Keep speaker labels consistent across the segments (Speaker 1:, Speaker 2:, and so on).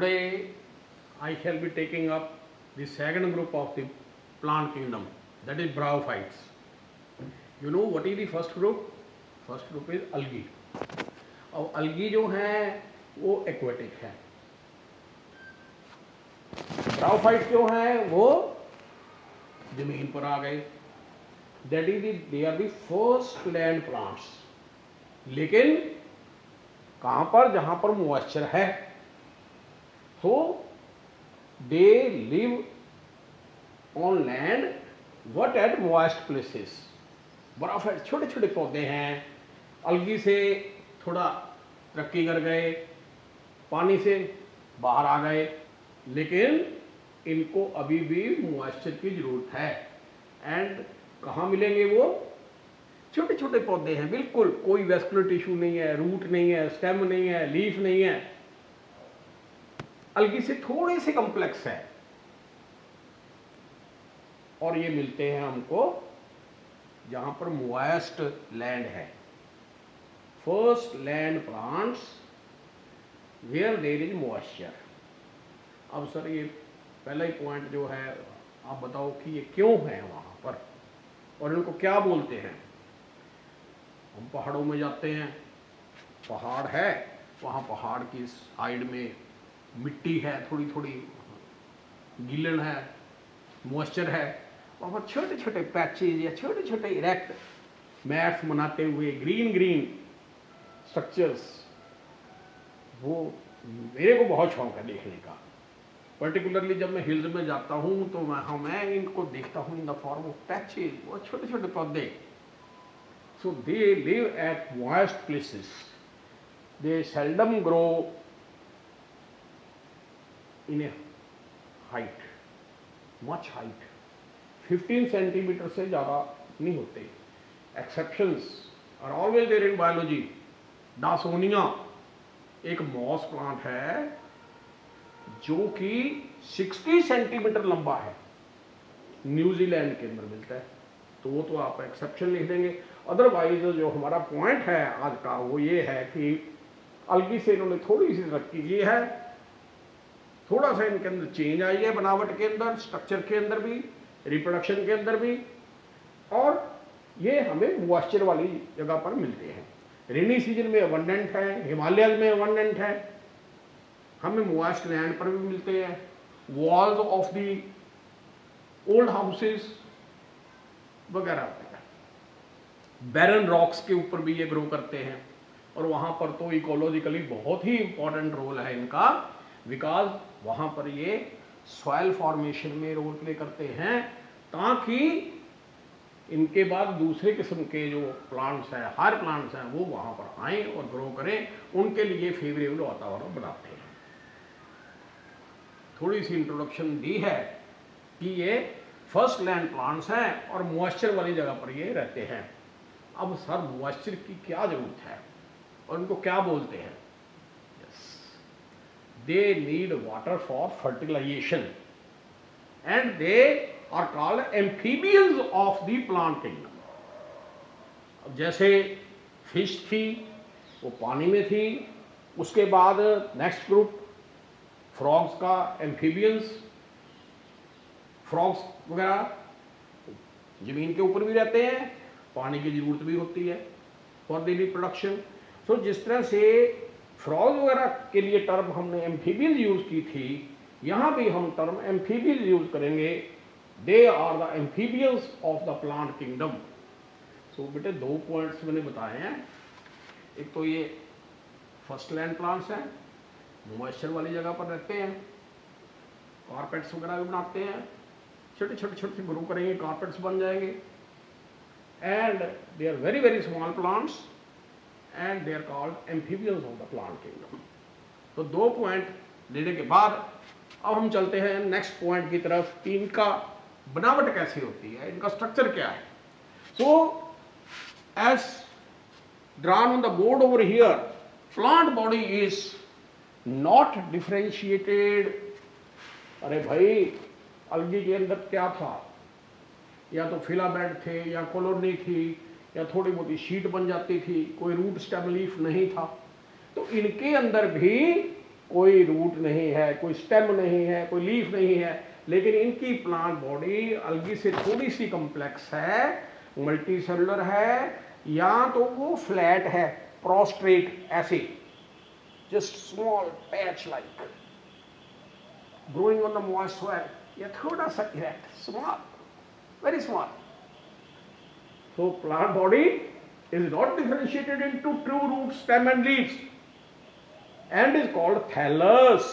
Speaker 1: Today I shall be taking up the second group of the plant kingdom, that is bryophytes. You know what is the first group? First group is algae. अब algae जो हैं वो aquatic है, bryophytes जो हैं वो जमीन पर आ गए. That is they are the first land plants. लेकिन कहाँ पर? जहाँ पर मॉइस्चर है. So they live on land but at moist places. बर्फ छोटे छोटे पौधे हैं, अलगी से थोड़ा तरक्की कर गए, पानी से बाहर आ गए, लेकिन इनको अभी भी मॉइस्चर की जरूरत है. एंड कहाँ मिलेंगे वो? छोटे छोटे पौधे हैं, बिल्कुल कोई वेस्कुलर टिश्यू नहीं है, रूट नहीं है, स्टेम नहीं है, लीफ नहीं है, अलगी से थोड़े से कॉम्प्लेक्स है. और ये मिलते हैं हमको जहां पर मॉइस्ट लैंड है. First land plants where there is moisture. अब सर ये पहला ही पॉइंट जो है, आप बताओ कि ये क्यों है वहां पर और इनको क्या बोलते हैं. हम पहाड़ों में जाते हैं, पहाड़ है, वहां पहाड़ की साइड में मिट्टी है, थोड़ी थोड़ी गीलन है, मॉइस्चर है, वहाँ पर छोटे छोटे पैचेज या छोटे छोटे इरेक्ट मैट्स बनाते हुए ग्रीन ग्रीन स्ट्रक्चर्स, वो मेरे को बहुत शौक है देखने का. पर्टिकुलरली जब मैं हिल्स में जाता हूँ तो मैं इनको देखता हूँ in the form of patches, वो छोटे छोटे पौधे. So they live at moist places. They seldom grow in a height, much height, 15 centimetre से ज़्यादा नहीं होते. Exceptions are always there in biology. Dawsonia एक मॉस प्लांट है जो कि 60 सेंटीमीटर लंबा है, न्यूजीलैंड के अंदर मिलता है, तो वो तो आप एक्सेप्शन लिख देंगे. अदरवाइज जो हमारा पॉइंट है आज का वो ये है कि अलगी से इन्होंने थोड़ी सी तरक्की की है, थोड़ा सा इनके अंदर चेंज आई है बनावट के अंदर, स्ट्रक्चर के अंदर भी, रिप्रोडक्शन के अंदर भी, और ये हमें मॉइस्चर वाली जगह पर मिलते हैं. रेनी सीजन में अबंडेंट है, हिमालय में अबंडेंट है, हमें मॉइस्ट लैंड पर भी मिलते हैं. Walls of the old houses वगैरह, बैरन रॉक्स के ऊपर भी ये ग्रो करते हैं. और वहाँ पर तो इकोलॉजिकली बहुत ही इंपॉर्टेंट रोल है इनका, बिकॉज वहाँ पर ये सॉइल फॉर्मेशन में रोल प्ले करते हैं, ताकि इनके बाद दूसरे किस्म के जो प्लांट्स हैं, हायर प्लांट्स हैं, वो वहाँ पर आएँ और ग्रो करें, उनके लिए फेवरेबल वातावरण बनाते हैं. थोड़ी सी इंट्रोडक्शन दी है कि ये फर्स्ट लैंड प्लांट्स हैं और मॉइस्चर वाली जगह पर ये रहते हैं. अब सर मॉइस्चर की क्या जरूरत है और इनको क्या बोलते हैं? They need water for fertilization and they are called amphibians of the plant kingdom. अब जैसे फिश थी वो पानी में थी, उसके बाद नेक्स्ट ग्रुप फ्रॉग्स का, एम्फीबियंस. फ्रॉग्स वगैरह जमीन के ऊपर भी रहते हैं, पानी की जरूरत भी होती है फॉर द रिप्रोडक्शन. सो जिस तरह से फ्रॉग वगैरह के लिए टर्म हमने एम्फीबियंस यूज की थी, यहाँ भी हम टर्म एम्फीबियंस यूज करेंगे. They are the amphibians of the plant kingdom. So बेटे दो पॉइंट्स मैंने बताए हैं. एक तो ये फर्स्ट लैंड प्लांट्स हैं, मॉइस्चर वाली जगह पर रहते हैं, कारपेट्स वगैरह भी बनाते हैं, छोटे छोटे छोटे ग्रो करेंगे, कारपेट्स बन जाएंगे. And they are very very small plants and they are called amphibians of the plant kingdom. तो दो पॉइंट लेने के बाद अब हम चलते हैं नेक्स्ट पॉइंट की तरफ कि इनका बनावट कैसी होती है, इनका स्ट्रक्चर क्या है. So as drawn on the board over here, plant body is not differentiated. अरे भाई अलगी के अंदर क्या था? या तो फिलामेंट थे, या कॉलोनी थी, या थोड़ी बहुत शीट बन जाती थी, कोई रूट स्टेम लीफ नहीं था. तो इनके अंदर भी कोई रूट नहीं है, कोई स्टेम नहीं है, कोई लीफ नहीं है, लेकिन इनकी प्लांट बॉडी अलगी से थोड़ी सी कॉम्प्लेक्स है, मल्टी सेलुलर है, या तो वो फ्लैट है, प्रोस्ट्रेट ऐसे, just small patch like growing on the moist soil, या थोड़ा सा erect, small, very small. So plant body is not differentiated into true root, stem and leaves, and is called thallus,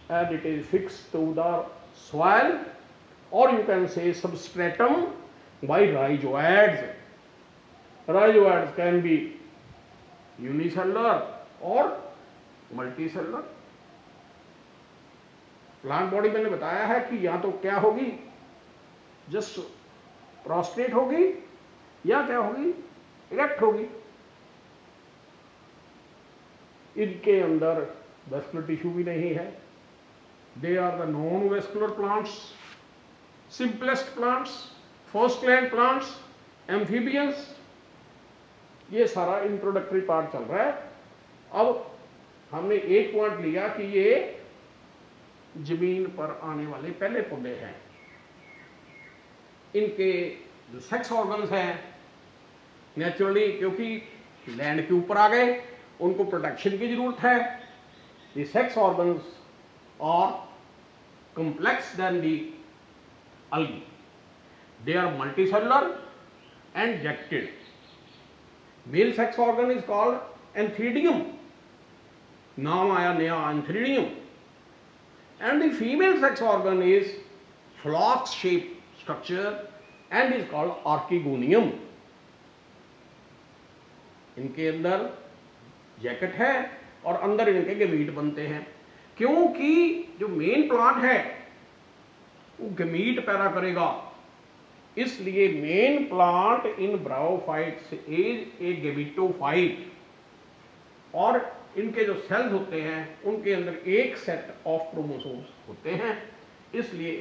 Speaker 1: and it is fixed to the soil, or you can say substratum, by rhizoids. Rhizoids can be unicellular or multicellular. Plant body मैंने बताया है कि या तो क्या होगी, just prostate होगी, या क्या होगी, इरेक्ट होगी। इनके अंदर वेस्कुलर टिश्यू भी नहीं है। They are the non vascular plants, simplest plants, first land plants, amphibians. ये सारा इंट्रोडक्टरी पार्ट चल रहा है। अब हमने एक पॉइंट लिया कि ये जमीन पर आने वाले पहले पौधे हैं। इनके जो सेक्स ऑर्गन्स हैं, नेचुरली क्योंकि लैंड के ऊपर आ गए, उनको प्रोटेक्शन की जरूरत है। The sex organs are complex than the algae. They are multicellular and jacted. Male sex organ is called antheridium. नाम आया नया antheridium. And the female sex organ is flox shaped structure and is called archegonium. इनके अंदर jacket है और अंदर इनके gamete बनते हैं, क्योंकि जो मेन प्लांट है वो गमीट पैदा करेगा, इसलिए main plant in bryophytes is a gametophyte. और इनके जो सेल्स होते हैं उनके अंदर एक सेट ऑफ क्रोमोसोम्स होते हैं, इसलिए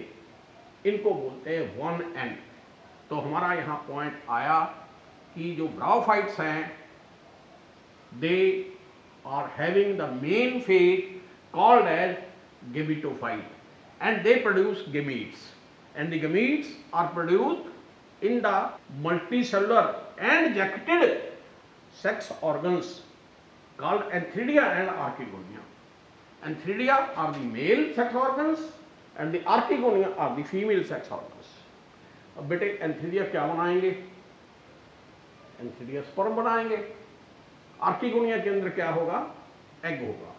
Speaker 1: इनको बोलते हैं वन एंड। तो हमारा यहाँ पॉइंट आया कि जो ब्रायोफाइट्स हैं they are having the main phase called as gametophyte, and they produce gametes, and the gametes are produced in the multicellular and jacketed sex organs called antheridia and archegonia. Antheridia are the male sex organs and the archegonia are the female sex organs. अब बेटे एंथीरिया क्या बनाएंगे? एंथीरिया sperm बनाएंगे। Archegonia के अंदर क्या होगा? Egg होगा।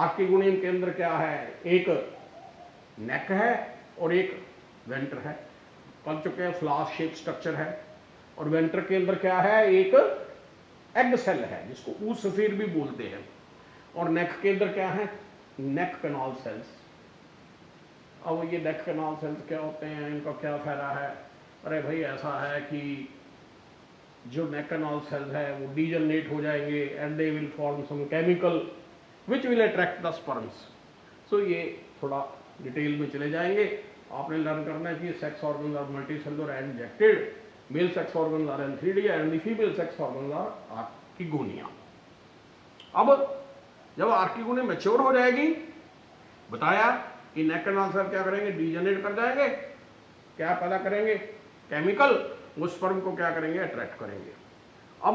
Speaker 1: आर्किगोनियम के अंदर क्या है? एक नेक है और एक वेंटर है। कल चुके हैं फ्लास्क शेप स्ट्रक्चर है, और वेंटर के अंदर क्या है? एक एग सेल है जिसको ऊसफीर भी बोलते हैं, और नेक के अंदर क्या है? नेक कैनाल सेल्स। अब ये नेक कैनाल सेल्स क्या होते हैं, इनका क्या फायदा है? अरे भाई ऐसा है कि जो नेक कैनाल सेल्स है वो डीजनरेट हो जाएंगे and they will form some chemical which will attract the sperms. So ये थोड़ा डिटेल में चले जाएंगे। आपने लर्न करना है कि sex organs are multicellular and injected, male sex organs are antheridia and the female sex organs are archegonia. अब जब आर्किगोनिया मैच्योर हो जाएगी, बताया कि नेक कैनाल सेल क्या करेंगे? डीजनरेट कर जाएंगे, क्या पैदा करेंगे? केमिकल। वो स्पर्म को क्या करेंगे? अट्रैक्ट करेंगे। अब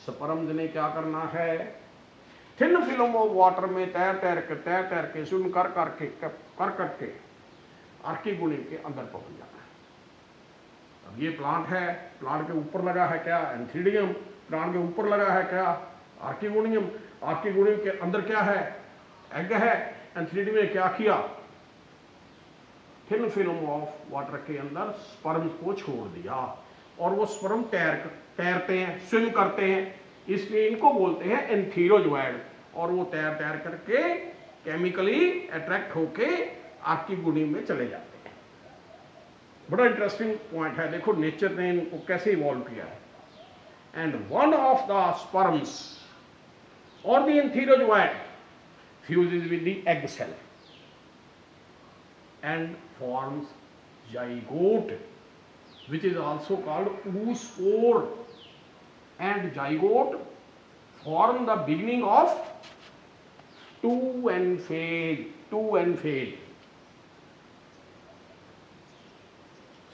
Speaker 1: स्पर्म्स ने क्या करना है? थिन फिल्म ऑफ वाटर में तैर के स्विम कर करके आर्किगोनियम के अंदर पहुंच जाना है। अब ये प्लांट है, प्लांट के ऊपर लगा है क्या? एंथीरिडियम। प्लांट के ऊपर लगा है क्या? आर्किगोनियम। आर्किगोनियम के अंदर क्या है? एग है। एंथीरिडियम ने क्या किया? थिन फिल्म ऑफ वाटर के अंदर स्पर्म्स को छोड़ दिया, और वो स्पर्म तैरते हैं, स्विम करते हैं, इसलिए इनको बोलते हैं एंथीरोजोइड। और वो तैर करके केमिकली अट्रैक्ट होके आर्किगोनियम में चले जाते हैं। बड़ा इंटरेस्टिंग पॉइंट है, देखो नेचर ने इनको कैसे इवॉल्व किया है। And one of the sperms और the antherozoid fuses with the egg cell and forms zygote, which is also called oospore, and zygote form the beginning of 2n phase.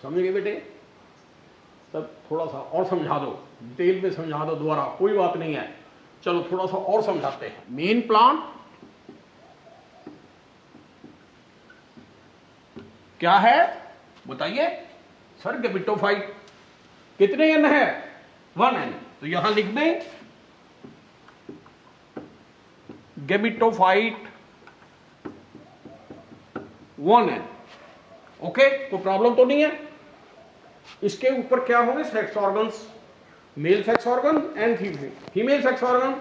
Speaker 1: समझ गए बेटे? तब थोड़ा सा और समझा दो, डिटेल में समझा दो दोबारा, कोई बात नहीं है। चलो थोड़ा सा और समझाते हैं। मेन प्लांट क्या है बताइए सर? गैमेटोफाइट। कितने एन है? 1n। तो यहां लिख दें गैमेटोफाइट 1n। ओके, कोई प्रॉब्लम तो नहीं है? इसके ऊपर क्या होंगे? Sex organs, male sex organ and female sex organ.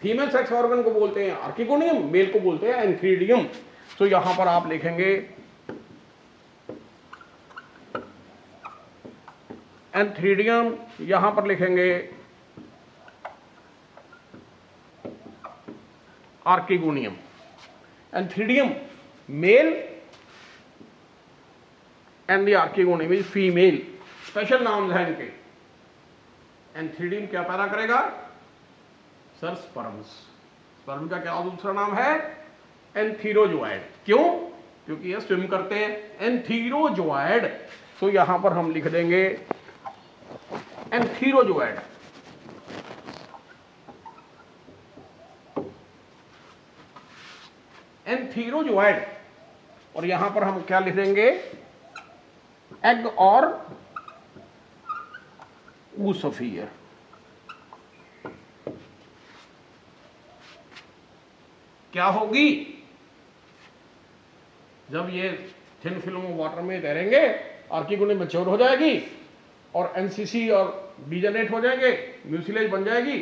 Speaker 1: Female sex organ को बोलते हैं आर्किगोनियम, मेल को बोलते हैं एंथ्रीडियम। तो यहां पर आप लिखेंगे एंथ्रीडियम, यहां पर लिखेंगे archegonium. Antheridium male and the archegonium is female. Special नाम है इनके। एंथ्रीडियम क्या पैदा करेगा सर? स्पर्म्स। स्पर्म का क्या दूसरा नाम है? एंथीरोजोइड। क्यों? क्योंकि ये स्विम करते हैं। एंथीरोजोइड। तो यहां पर हम लिख देंगे एंथीरोजोइड। एंथीरोजोइड। और यहां पर हम क्या लिख देंगे? एग और ऊसफियर। क्या होगी? जब ये थिन फिल्म वाटर में तैरेंगे, आर्किगोनियम मैच्योर हो जाएगी और एनसीसी और डीजनरेट हो जाएंगे, म्यूसिलेज बन जाएगी।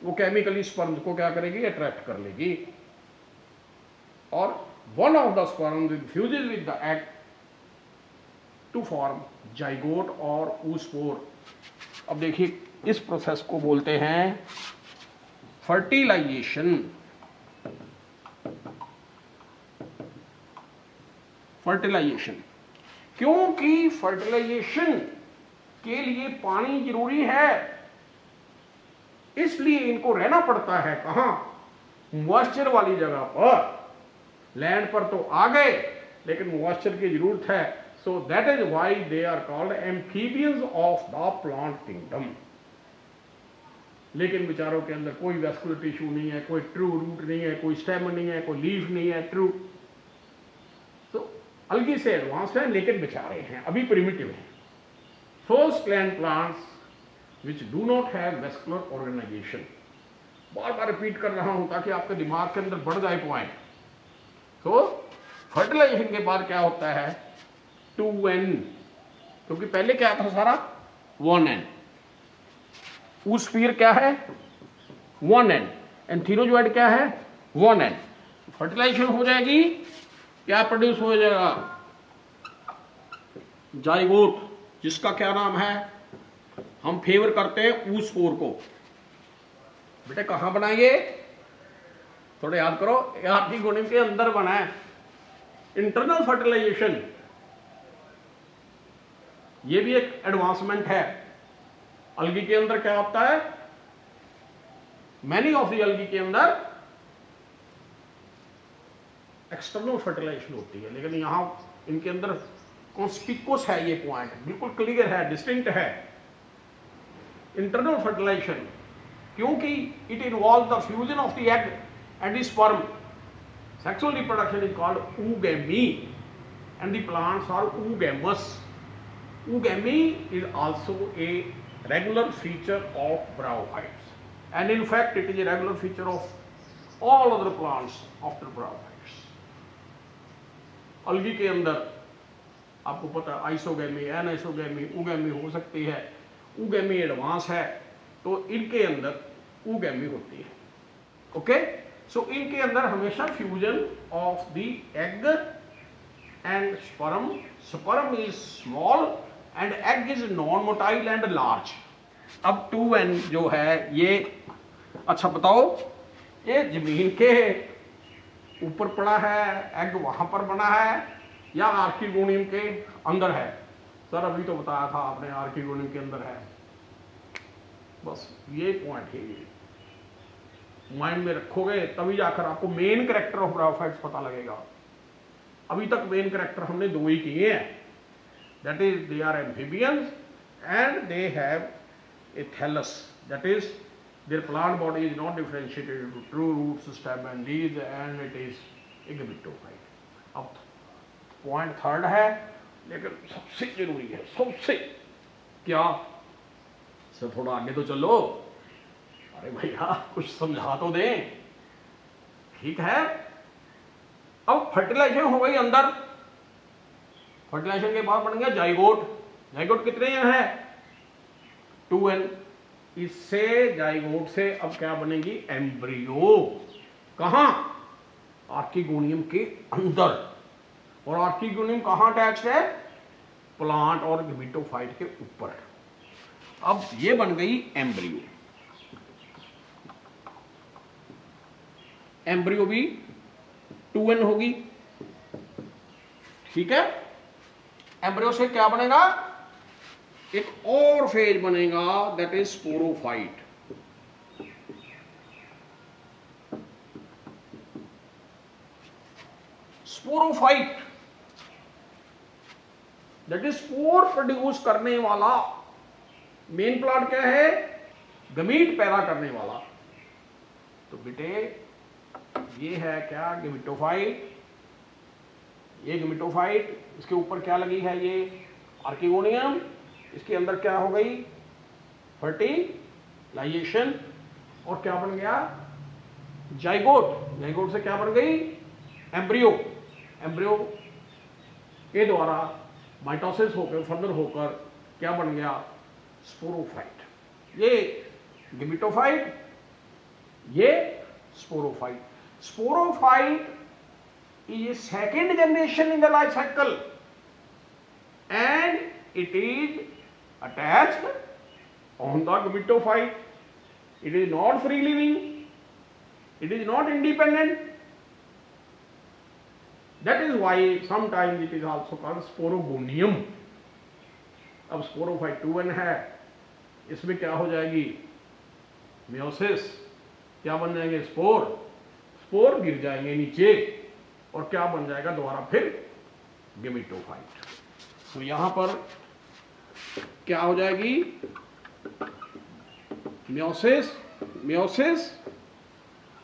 Speaker 1: वो केमिकली स्पर्म को क्या करेगी? अट्रैक्ट कर लेगी। और one of the sperm fuses with the egg to form zygote और ऊस्पोर। अब देखिए, इस प्रोसेस को बोलते हैं फर्टिलाइजेशन। फर्टिलाइजेशन क्योंकि फर्टिलाइजेशन के लिए पानी जरूरी है, इसलिए इनको रहना पड़ता है कहां? मॉइस्चर वाली जगह पर। लैंड पर तो आ गए लेकिन मॉइस्चर की जरूरत है। So that is why they are called amphibians of the plant kingdom. लेकिन बेचारों के अंदर कोई वैस्कुलर टिश्यू नहीं है, कोई ट्रू रूट नहीं है, कोई स्टेम नहीं है, कोई लीफ नहीं है ट्रू। तो अलगी से एडवांस्ड है लेकिन बेचारे हैं, अभी प्रिमिटिव हैं। First land plants which do not have vascular organisation. बार बार रिपीट कर रहा हूं ताकि आपके दिमाग के अंदर बढ़ जाए पॉइंट। तो फर्टिलाइजेशन के बाद क्या होता है? 2n, क्योंकि पहले क्या था सारा? 1n। ऊस्फियर क्या है? 1n। एंथीरोजोइड क्या है? 1n। फर्टिलाइजेशन हो जाएगी, क्या प्रोड्यूस हो जाएगा? जाइगोट, जिसका क्या नाम है? हम फेवर करते हैं ऊस्पोर को। बेटे कहां बनाएंगे? थोड़े याद करो, आर्किगोनियम के अंदर बना है। इंटरनल फर्टिलाइजेशन, ये भी एक एडवांसमेंट है। अलगी के अंदर क्या होता है? मैनी ऑफ द अलगी के अंदर एक्सटर्नल फर्टिलाइजेशन होती है, लेकिन यहां इनके अंदर कॉन्स्पिकुअस है ये पॉइंट, बिल्कुल क्लियर है, डिस्टिंक्ट है। इंटरनल फर्टिलाइजेशन क्योंकि it involve the fusion of the egg and the sperm. Sexual reproduction is called oogamy and the plants are oogamous. Oogamy is also a regular feature of bryophytes, and in fact it is a regular feature of all other plants after bryophytes. अलगी के अंदर आपको पता है isogamy, anisogamy, ओगैमी हो सकती है। ओगैमी advance है तो इनके अंदर ओगैमी होती है। ओके, सो इनके अंदर हमेशा fusion of the egg and sperm. Sperm is small and egg is non motile and large. अब 2n जो है ये, अच्छा बताओ, ये जमीन के ऊपर पड़ा है, एग वहां पर बना है या आर्किगोनियम के अंदर है? सर अभी तो बताया था आपने आर्किगोनियम के अंदर है। बस ये पॉइंट है। माइंड में रखोगे तभी जाकर आपको मेन कैरेक्टर ऑफ ब्रायोफाइट्स पता लगेगा। अभी तक मेन कैरेक्टर हमने दो ही किए हैं, that is they are amphibians and they have a thallus, that is their plant body is not differentiated into true roots, stem and leaves and it is a gametophyte. अब point third है, लेकिन सबसे जरूरी है, सबसे क्या sir थोड़ा आगे तो चलो, अरे भैया कुछ समझा तो दें। ठीक है, अब फर्टिलाइजेशन हो गई अंदर, फर्टिलाइजेशन के बाद बन गया जाइगोट। जाइगोट कितने हैं? 2n। इससे जाइगोट से अब क्या बनेगी? एम्ब्रियो। कहां? आर्किगोनियम के अंदर। और आर्किगोनियम कहां अटैच्ड है? प्लांट और गैमेटोफाइट के ऊपर। अब ये बन गई एम्ब्रियो। एम्ब्रियो भी 2n होगी। ठीक है, एम्ब्रियो से क्या बनेगा? एक और फेज बनेगा, that is sporophyte. Sporophyte that is spore produce करने वाला। मेन प्लांट क्या है? गमीट पैदा करने वाला। तो बेटे ये है क्या? गैमेटोफाइट। ये गैमेटोफाइट, इसके ऊपर क्या लगी है? ये आर्किगोनियम। इसके अंदर क्या हो गई? फर्टिलाइजेशन। और क्या बन गया? जाइगोट। जाइगोट से क्या बन गई? एम्ब्रियो। एम्ब्रियो के द्वारा माइटोसिस होकर फर्दर होकर क्या बन गया? स्पोरोफाइट। ये गैमेटोफाइट, ये sporophyte. Sporophyte is a second generation in the life cycle and it is attached on the gametophyte. It is not free living, it is not independent. That is why sometimes it is also called sporogonium. अब sporophyte 2n है, इसमें क्या हो जाएगी? Meiosis. क्या बन जाएंगे? Spore. Spore गिर जाएंगे नीचे और क्या बन जाएगा दोबारा? फिर गैमेटोफाइट। तो यहां पर क्या हो जाएगी? मेयोसिस। मेयोसिस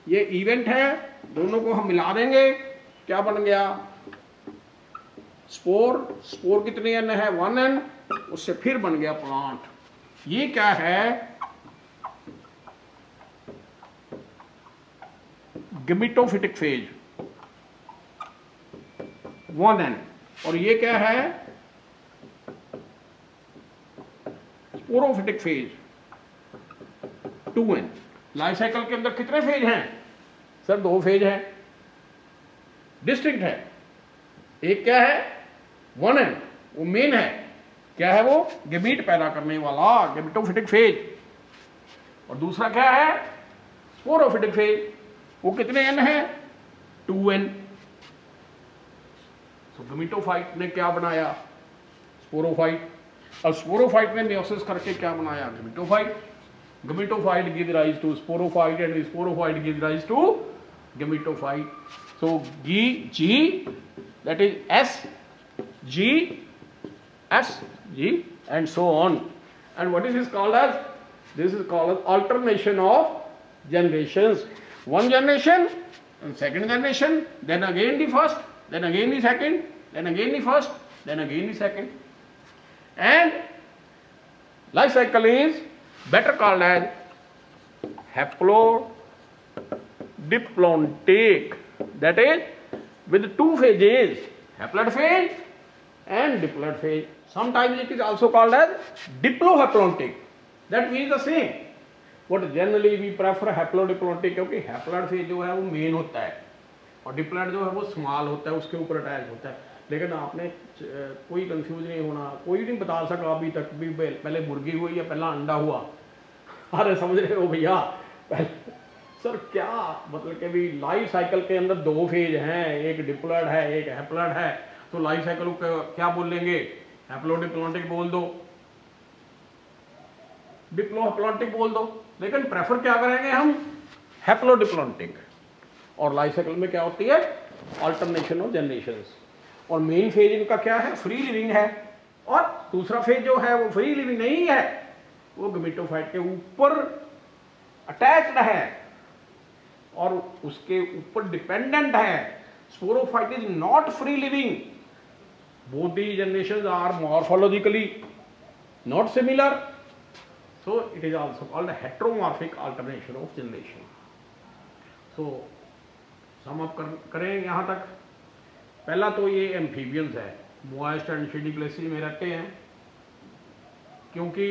Speaker 1: ये इवेंट है, दोनों को हम मिला देंगे, क्या बन गया? स्पोर। स्पोर कितने n है? 1n। उससे फिर बन गया प्लांट। ये क्या है? Gametophytic phase 1n। और ये क्या है? Sporophytic phase 2n। Life cycle के अंदर कितने फेज हैं? सर 2 फेज हैं, डिस्टिंक्ट है। एक क्या है? 1n, वो मेन है। क्या है वो? गैमीट पैदा करने वाला गैमेटोफिटिक फेज। और दूसरा क्या है? Sporophytic phase. वो कितने n है? 2n। तो गैमेटोफाइट ने क्या बनाया? स्पोरोफाइट। अब स्पोरोफाइट ने मेयोसिस करके क्या बनाया? Gametophyte. Gametophyte give rise to sporophyte and sporophyte give rise to gametophyte. So G that is S, G, S, G and so on. And what is this called as? This is called as alternation of generations. One generation and second generation, then again the first, then again the second, then again the first, then again the second. And life cycle is better called as haplodiploidic, that is with 2 phases, haploid phase and diploid phase. Sometimes it is also called as diplohaplontic, that means the same. But generally we prefer haplodiploidic क्योंकि haploid phase जो है वो main होता है और diploid जो है वो स्मॉल होता है, उसके ऊपर अटैच होता है. लेकिन आपने कोई कंफ्यूज नहीं होना, कोई नहीं बता सका अभी तक भी पहले मुर्गी हुई या पहला अंडा हुआ. अरे समझ रहे हो भैया, सर क्या मतलब कि भी लाइफ साइकिल के अंदर 2 फेज हैं, एक डिप्लॉइड है एक हैप्लॉइड है, तो लाइफ साइकिल को क्या बोल लेंगे? हैप्लोडिप्लॉइडिक बोल दो, डिप्लोहैप्लॉइडिक बोल दो. लेकिन प्रेफर क्या करेंगे हम? हैप्लोडिप्लॉन्टिक, और लाइफ साइकिल में क्या होती है, अल्टरनेशन ऑफ जनरेशंस। और मेन फेज इनका क्या है, फ्री लिविंग है, और दूसरा फेज जो है वो फ्री लिविंग नहीं है, वो गमीटोफाइट के ऊपर अटैच्ड है और उसके ऊपर डिपेंडेंट है। Sporophyte is not free living, both the generations are morphologically not similar, so it is also called a heteromorphic alternation of generation. So sum up करें यहाँ तक, पहला तो ये एम्फीबियंस है, मॉइस्ट एंड शिडी प्लेसेस में रहते हैं क्योंकि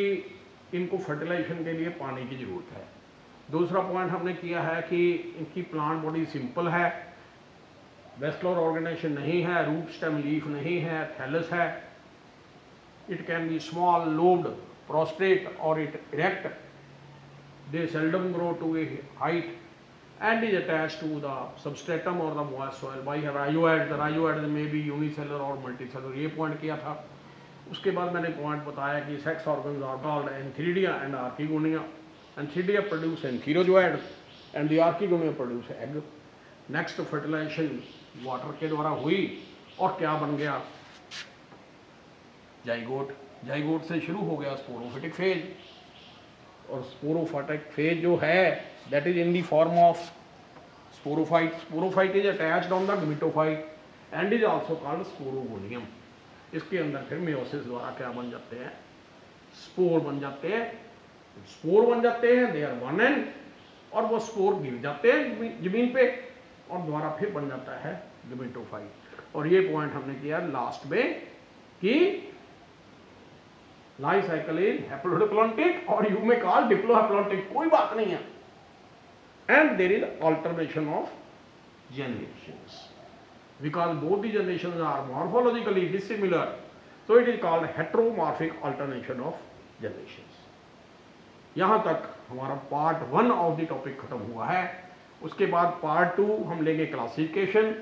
Speaker 1: इनको फर्टिलाइजेशन के लिए पानी की जरूरत है। दूसरा पॉइंट हमने किया है कि इनकी प्लांट बॉडी सिंपल है, वेस्कुलर ऑर्गेनाइजेशन नहीं है, रूट स्टेम लीफ नहीं है, थैलस है, it can be small lobed prostrate और it erect, they seldom grow to a height and is attached to the substratum or the moist soil by rhizoids. The rhizoids may be unicellular or multicellular, ये point किया था। उसके बाद मैंने point बताया कि sex organs are called antheridia and archegonia. Antheridia produce antherozoids and the archegonia produce egg. Next fertilisation water के द्वारा हुई और क्या बन गया, जाइगोट। जाइगोट से शुरू हो गया स्पोरोफिटिक फेज, और स्पोरोफाइटिक फेज जो है that is in the form of sporophyte. Sporophyte is attached on the gametophyte and is also called sporogonium. इसके अंदर फिर मेयोसिस द्वारा क्या बन जाते हैं, स्पोर बन जाते हैं। स्पोर बन जाते हैं, दे आर वन एंड, और वो स्पोर गिर जाते हैं जमीन पे और द्वारा फिर बन जाता है गमीटोफाइट। और ये पॉइंट हमने किया लास्ट में कि लाइफ साइकिल इज हैप्लोडिप्लॉन्टिक और यू में कॉल डिप्लोहैप्लॉन्टिक, कोई बात नहीं है, and there is alternation of generations because both the generations are morphologically dissimilar, so it is called heteromorphic alternation of generations. यहां तक हमारा पार्ट 1 ऑफ द टॉपिक खत्म हुआ है। उसके बाद पार्ट 2 हम लेंगे क्लासिफिकेशन,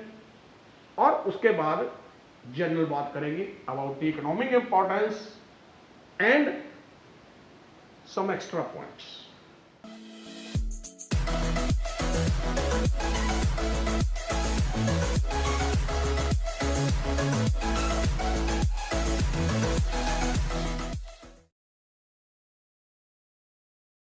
Speaker 1: और उसके बाद जनरल बात करेंगे about the economic importance and some extra points.